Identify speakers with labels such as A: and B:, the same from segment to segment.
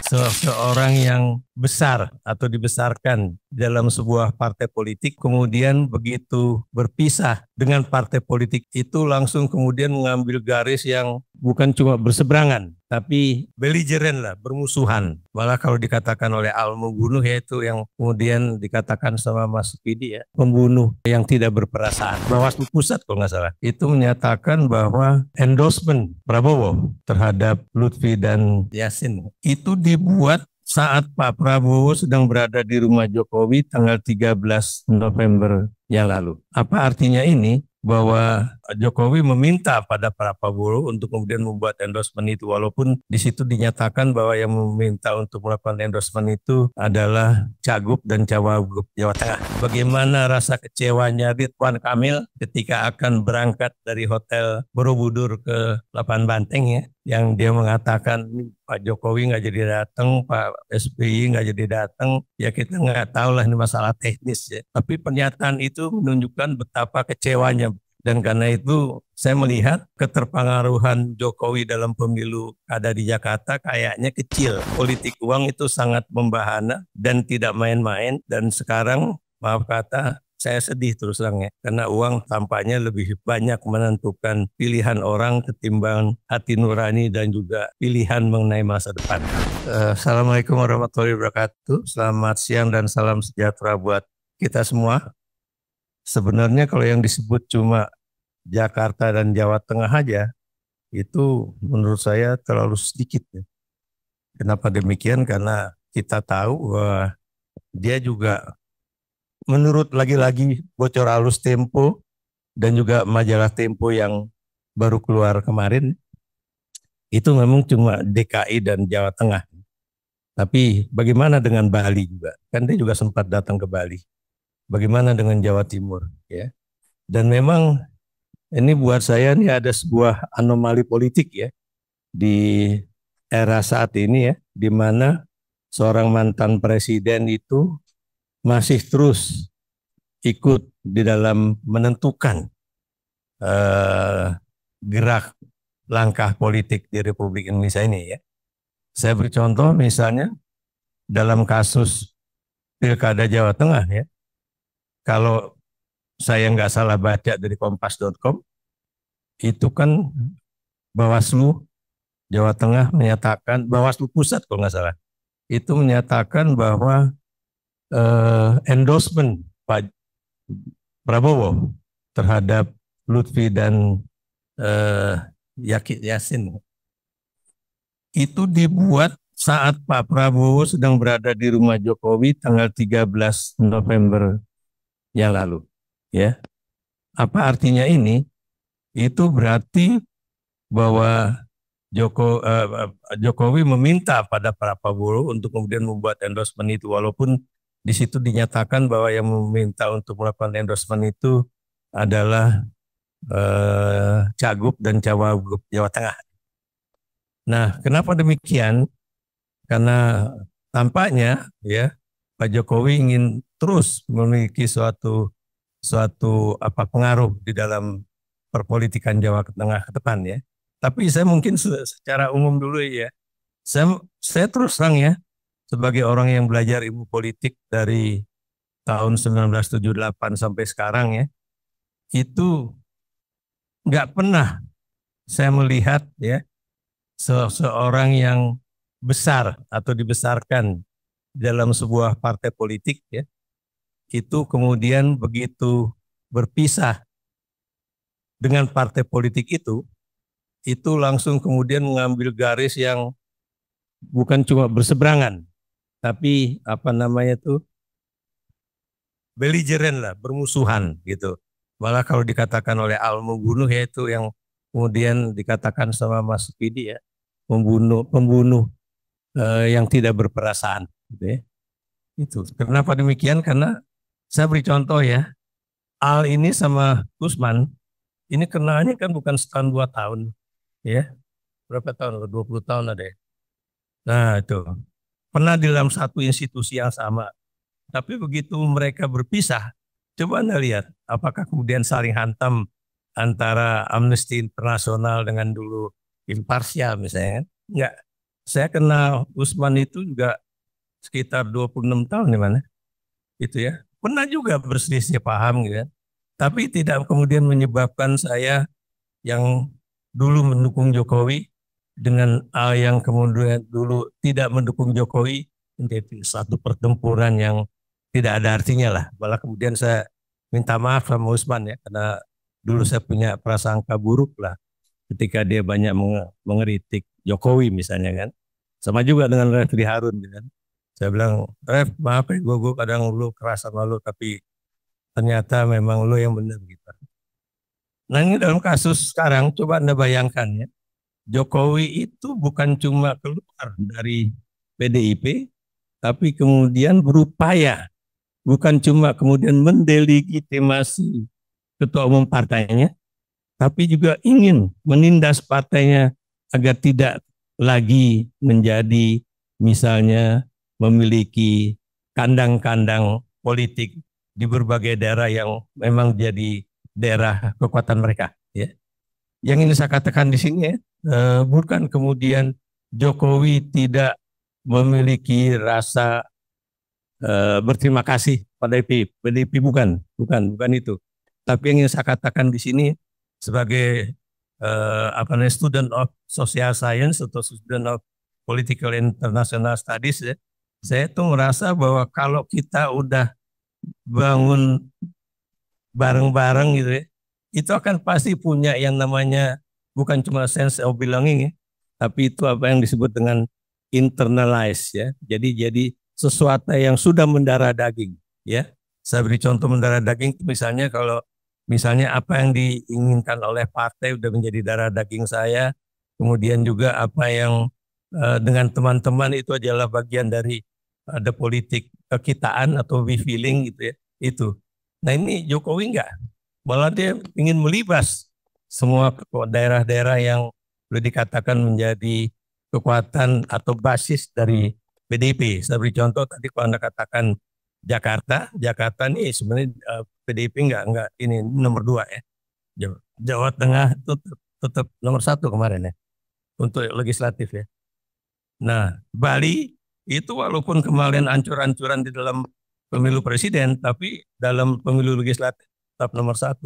A: seseorang yang besar atau dibesarkan dalam sebuah partai politik, kemudian begitu berpisah dengan partai politik itu langsung kemudian mengambil garis yang bukan cuma berseberangan, tapi belligerent lah, bermusuhan. Malah kalau dikatakan oleh Al membunuh, yaitu yang kemudian dikatakan sama Mas Pidi ya, pembunuh yang tidak berperasaan. Bawaslu Pusat kalau nggak salah, itu menyatakan bahwa endorsement Prabowo terhadap Lutfi dan Yasin itu dibuat saat Pak Prabowo sedang berada di rumah Jokowi tanggal 13 November yang lalu. Apa artinya ini? Bahwa Jokowi meminta pada Pak Prabowo untuk kemudian membuat endorsement itu, walaupun di situ dinyatakan bahwa yang meminta untuk melakukan endorsement itu adalah Cagup dan Cawagup Jawa Tengah. Bagaimana rasa kecewanya Ridwan Kamil ketika akan berangkat dari Hotel Borobudur ke Lapan Banteng ya, yang dia mengatakan Pak Jokowi nggak jadi datang, Pak SBY nggak jadi datang, ya kita nggak tahu lah ini masalah teknis ya. Tapi pernyataan itu menunjukkan betapa kecewanya. Dan karena itu saya melihat keterpengaruhan Jokowi dalam pemilu kada di Jakarta kayaknya kecil. Politik uang itu sangat membahana dan tidak main-main. Dan sekarang maaf kata saya sedih terus terang ya, karena uang tampaknya lebih banyak menentukan pilihan orang ketimbang hati nurani dan juga pilihan mengenai masa depan. Assalamualaikum warahmatullahi wabarakatuh. Selamat siang dan salam sejahtera buat kita semua. Sebenarnya kalau yang disebut cuma Jakarta dan Jawa Tengah aja, itu menurut saya terlalu sedikit. Kenapa demikian? Karena kita tahu bahwa dia juga menurut lagi-lagi bocor halus Tempo dan juga majalah Tempo yang baru keluar kemarin, itu memang cuma DKI dan Jawa Tengah. Tapi bagaimana dengan Bali juga? Kan dia juga sempat datang ke Bali. Bagaimana dengan Jawa Timur? Ya. Dan memang ini buat saya ini ada sebuah anomali politik ya di era saat ini ya, di mana seorang mantan presiden itu masih terus ikut di dalam menentukan gerak langkah politik di Republik Indonesia ini ya. Saya beri contoh misalnya dalam kasus Pilkada Jawa Tengah ya. Kalau saya nggak salah baca dari kompas.com, itu kan Bawaslu Jawa Tengah menyatakan, Bawaslu Pusat kalau nggak salah, itu menyatakan bahwa endorsement Pak Prabowo terhadap Lutfi dan Yasin itu dibuat saat Pak Prabowo sedang berada di rumah Jokowi tanggal 13 November yang lalu. Ya, apa artinya ini? Itu berarti bahwa Jokowi meminta pada Pak Prabowo untuk kemudian membuat endorsement itu, walaupun di situ dinyatakan bahwa yang meminta untuk melakukan endorsement itu adalah Cagup dan Cawagup Jawa Tengah. Nah, kenapa demikian? Karena tampaknya ya Pak Jokowi ingin terus memiliki suatu pengaruh di dalam perpolitikan Jawa Tengah ke depan ya. Tapi saya mungkin secara umum dulu ya. Saya terus terang ya, sebagai orang yang belajar ilmu politik dari tahun 1978 sampai sekarang ya, itu nggak pernah saya melihat ya seorang yang besar atau dibesarkan dalam sebuah partai politik ya, itu kemudian begitu berpisah dengan partai politik itu langsung kemudian mengambil garis yang bukan cuma berseberangan, tapi apa namanya tuh belligerent lah, bermusuhan gitu. Malah kalau dikatakan oleh Al membunuh, yaitu yang kemudian dikatakan sama Mas Pidi ya, pembunuh yang tidak berperasaan. Gitu ya. Itu kenapa demikian? Karena saya beri contoh ya, Al ini sama Gusman ini kenalnya kan bukan setahun 2 tahun, ya berapa tahun? 20 tahun ada ya. Nah itu pernah di dalam satu institusi yang sama, tapi begitu mereka berpisah, coba Anda lihat apakah kemudian saling hantam antara Amnesty Internasional dengan dulu imparsial misalnya, enggak. saya kenal Usman itu juga sekitar 26 tahun di mana itu ya. Pernah juga berselisih paham gitu ya. Tapi tidak kemudian menyebabkan saya yang dulu mendukung Jokowi dengan yang kemudian dulu tidak mendukung Jokowi menjadi satu pertempuran yang tidak ada artinya lah. Malah kemudian saya minta maaf sama Usman ya karena dulu saya punya prasangka buruk lah ketika dia banyak mengeritik Jokowi misalnya kan. Sama juga dengan Refli Harun gitu kan. Saya bilang, Ref, maaf ya, gue kadang lu keras sama lu, tapi ternyata memang lu yang benar gitu. Nah ini dalam kasus sekarang, coba Anda bayangkan ya, Jokowi itu bukan cuma keluar dari PDIP, tapi kemudian berupaya, bukan cuma kemudian mendelegitimasi ketua umum partainya, tapi juga ingin menindas partainya agar tidak lagi menjadi misalnya memiliki kandang-kandang politik di berbagai daerah yang memang jadi daerah kekuatan mereka. Ya. Yang ingin saya katakan di sini ya, bukan kemudian Jokowi tidak memiliki rasa berterima kasih pada PDIP bukan itu. Tapi yang ingin saya katakan di sini sebagai student of social science atau student of political international studies ya, saya tuh merasa bahwa kalau kita udah bangun bareng-bareng gitu ya, itu akan pasti punya yang namanya bukan cuma sense of belonging ya, tapi itu apa yang disebut dengan internalize ya. Jadi sesuatu yang sudah mendarah daging ya. Saya beri contoh mendarah daging misalnya kalau misalnya apa yang diinginkan oleh partai udah menjadi darah daging saya, kemudian juga apa yang dengan teman-teman itu adalah bagian dari ada politik kekitaan atau we feeling gitu ya. Itu. Nah ini Jokowi enggak, malah dia ingin melibas semua daerah-daerah yang boleh dikatakan menjadi kekuatan atau basis dari PDIP. Saya beri contoh tadi kalau Anda katakan Jakarta nih sebenarnya PDIP enggak ini nomor 2 ya. Jawa Tengah itu tetap nomor 1 kemarin ya untuk legislatif ya. Nah Bali itu walaupun kemarin ancur-ancuran di dalam pemilu presiden, tapi dalam pemilu legislatif tetap nomor 1.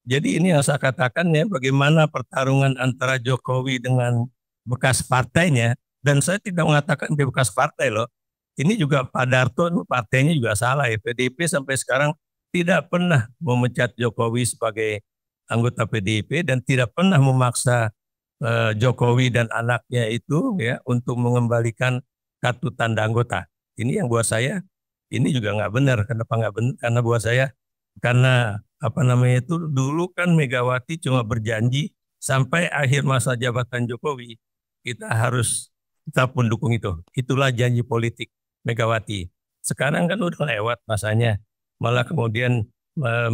A: Jadi ini yang saya katakan ya, bagaimana pertarungan antara Jokowi dengan bekas partainya, dan saya tidak mengatakan dia bekas partai loh. Ini juga Pak Darto, partainya juga salah ya. PDIP sampai sekarang tidak pernah memecat Jokowi sebagai anggota PDIP dan tidak pernah memaksa Jokowi dan anaknya itu ya untuk mengembalikan kartu tanda anggota. Ini yang buat saya ini juga nggak benar. Kenapa nggak benar? Karena buat saya karena apa namanya itu dulu kan Megawati cuma berjanji sampai akhir masa jabatan Jokowi kita pun dukung itu. Itulah janji politik Megawati. Sekarang kan udah lewat masanya. Malah kemudian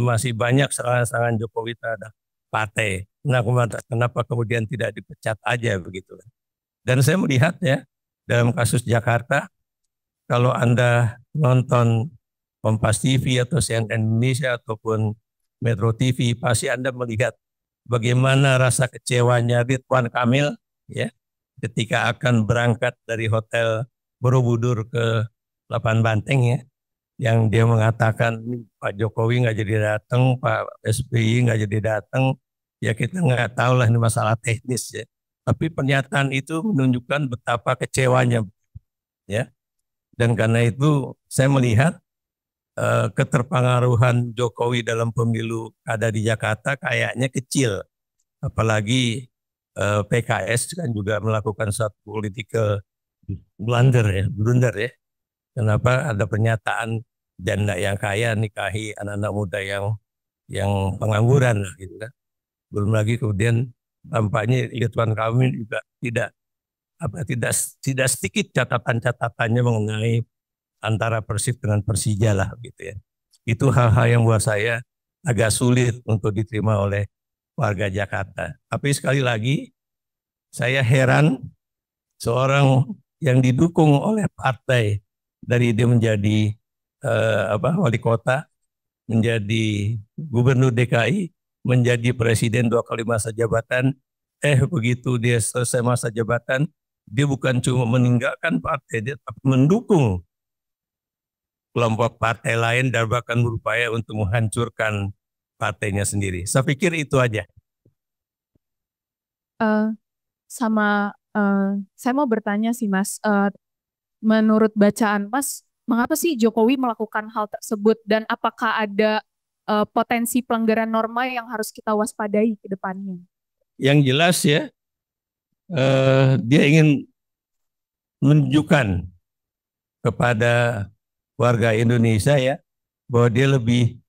A: masih banyak serangan-serangan Jokowi terhadap partai. Nah, kenapa kemudian tidak dipecat aja begitu? Dan saya melihat ya dalam kasus Jakarta, kalau Anda nonton Kompas TV atau CNN Indonesia ataupun Metro TV, pasti Anda melihat bagaimana rasa kecewanya Ridwan Kamil ya ketika akan berangkat dari Hotel Borobudur ke Lapan Banteng ya, yang dia mengatakan Pak Jokowi nggak jadi datang, Pak SBY nggak jadi datang, ya kita nggak tahu lah ini masalah teknis ya. Tapi pernyataan itu menunjukkan betapa kecewanya ya. Dan karena itu saya melihat keterpengaruhan Jokowi dalam pemilu kada di Jakarta kayaknya kecil. Apalagi PKS kan juga melakukan satu political blunder ya. Kenapa ada pernyataan janda yang kaya nikahi anak-anak muda yang pengangguran lah gitu kan. Belum lagi kemudian tampaknya Ridwan Kamil juga tidak sedikit catatan-catatannya mengenai antara Persib dengan Persija lah gitu ya. Itu hal-hal yang buat saya agak sulit untuk diterima oleh warga Jakarta. Tapi sekali lagi saya heran seorang yang didukung oleh partai dari dia menjadi wali kota, menjadi gubernur DKI, menjadi presiden 2 kali masa jabatan, begitu dia selesai masa jabatan Dia bukan cuma meninggalkan partai, dia tapi mendukung kelompok partai lain dan bahkan berupaya untuk menghancurkan partainya sendiri. Saya pikir itu aja.
B: Eh, sama saya mau bertanya sih Mas, menurut bacaan Mas, mengapa sih Jokowi melakukan hal tersebut dan apakah ada potensi pelanggaran norma yang harus kita waspadai ke depannya?
A: Yang jelas ya, dia ingin menunjukkan kepada warga Indonesia ya bahwa dia lebih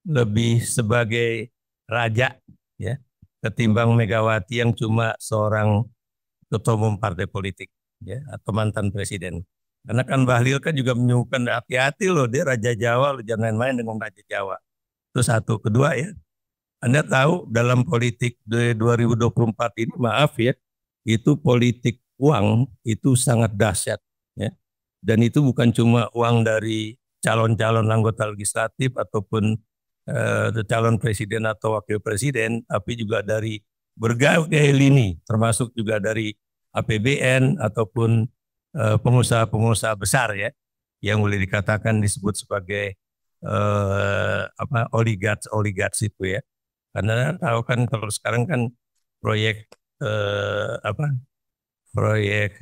A: lebih sebagai raja ya ketimbang Megawati yang cuma seorang ketua umum partai politik ya atau mantan presiden. Karena kan Bahlil kan juga menyuguhkan hati-hati loh dia Raja Jawa, lo jangan main-main dengan Raja Jawa. Itu satu. Kedua ya, Anda tahu dalam politik 2024 ini maaf ya, itu politik uang itu sangat dahsyat ya. Dan itu bukan cuma uang dari calon-calon anggota legislatif ataupun calon presiden atau wakil presiden, tapi juga dari berbagai lini, termasuk juga dari APBN ataupun pengusaha-pengusaha besar ya, yang boleh dikatakan disebut sebagai oligarch itu ya. Karena tahu kan kalau sekarang kan proyek eh, apa proyek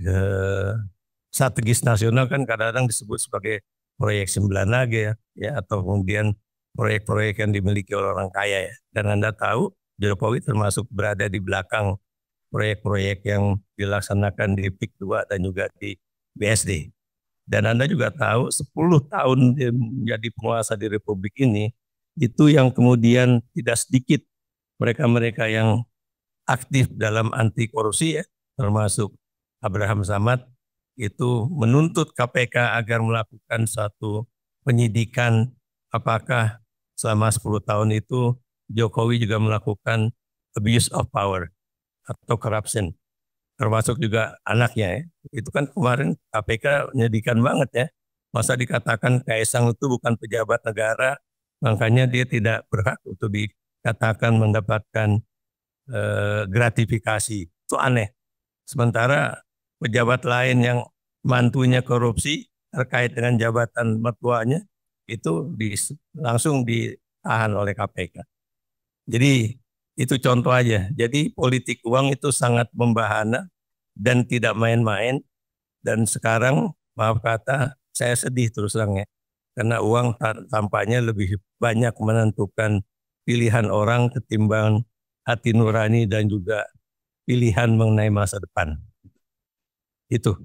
A: strategis nasional kan kadang-kadang disebut sebagai proyek 9 ya atau kemudian proyek-proyek yang dimiliki oleh orang kaya ya. Dan Anda tahu Jokowi termasuk berada di belakang proyek-proyek yang dilaksanakan di PIK 2 dan juga di BSD. Dan Anda juga tahu 10 tahun dia menjadi penguasa di Republik ini, itu yang kemudian tidak sedikit mereka-mereka yang aktif dalam anti korupsi ya, termasuk Abraham Samad itu menuntut KPK agar melakukan suatu penyidikan apakah selama 10 tahun itu Jokowi juga melakukan abuse of power atau corruption, termasuk juga anaknya ya. Itu kan kemarin KPK menyedihkan banget ya. Masa dikatakan Kaisang itu bukan pejabat negara, makanya dia tidak berhak untuk dikatakan mendapatkan gratifikasi. Itu aneh. Sementara pejabat lain yang mantunya korupsi terkait dengan jabatan mertuanya itu langsung ditahan oleh KPK. Jadi itu contoh aja. Jadi politik uang itu sangat membahana dan tidak main-main. Dan sekarang maaf kata saya sedih terus terang ya. Karena uang tampaknya lebih banyak menentukan pilihan orang ketimbang hati nurani dan juga pilihan mengenai masa depan. Itu.